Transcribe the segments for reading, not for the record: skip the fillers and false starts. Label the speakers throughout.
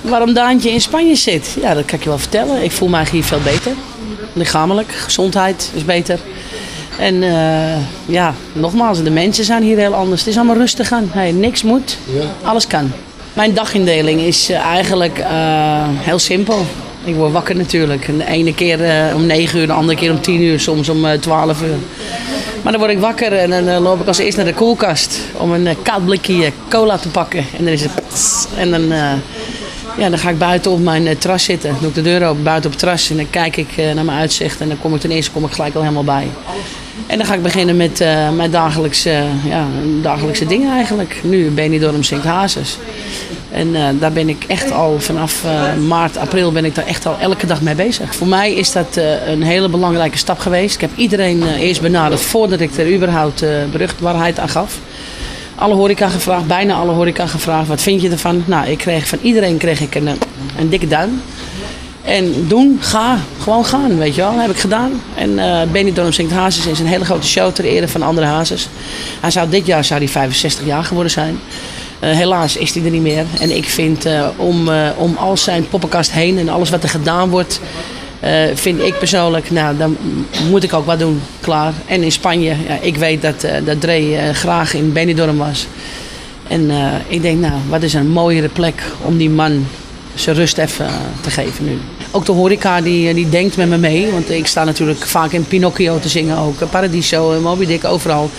Speaker 1: Waarom Daantje in Spanje zit? Ja, dat kan ik je wel vertellen. Ik voel me hier veel beter. Lichamelijk, gezondheid is beter. En ja, nogmaals, de mensen zijn hier heel anders. Het is allemaal rustig aan. Hey, niks moet, alles kan. Mijn dagindeling is eigenlijk heel simpel. Ik word wakker natuurlijk. De ene keer om 9 uur, de andere keer om 10 uur, soms om 12 uur. Maar dan word ik wakker en dan loop ik als eerst naar de koelkast om een koud blikje cola te pakken. En dan is het en dan, dan ga ik buiten op mijn terras zitten. Dan doe ik de deur open buiten op het terras en dan kijk ik naar mijn uitzicht. En dan kom ik gelijk al helemaal bij. En dan ga ik beginnen met mijn dagelijkse dingen eigenlijk. Nu Benidorm Sint Hazes. En daar ben ik echt al vanaf maart, april ben ik daar echt al elke dag mee bezig. Voor mij is dat een hele belangrijke stap geweest. Ik heb iedereen eerst benaderd voordat ik er überhaupt beruchtbaarheid aan gaf. Alle horeca gevraagd, bijna alle horeca gevraagd. Wat vind je ervan? Nou, van iedereen kreeg ik een dikke duim. En doen, gewoon gaan, weet je wel. Dat heb ik gedaan. En Benidorm Sint Hazes is een hele grote show ter ere van andere Hazes. Dit jaar zou hij 65 jaar geworden zijn. Helaas is hij er niet meer. En ik vind om al zijn poppenkast heen en alles wat er gedaan wordt, vind ik persoonlijk, nou dan moet ik ook wat doen. Klaar. En in Spanje, ja, ik weet dat Dre graag in Benidorm was. En ik denk, nou, wat is een mooiere plek om die man zijn rust even te geven nu. Ook de horeca die denkt met me mee. Want ik sta natuurlijk vaak in Pinocchio te zingen ook. Paradiso, Moby Dick, overal.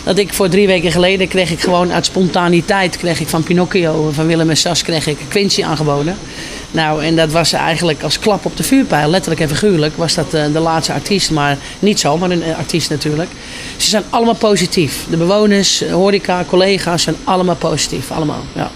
Speaker 1: Dat ik voor 3 weken geleden kreeg ik gewoon uit spontaniteit van Pinocchio, van Willem en Sas, kreeg ik Quincy aangeboden. Nou, en dat was eigenlijk als klap op de vuurpijl, letterlijk en figuurlijk, was dat de laatste artiest. Maar niet zomaar een artiest natuurlijk. Ze zijn allemaal positief. De bewoners, horeca, collega's zijn allemaal positief. Allemaal, ja.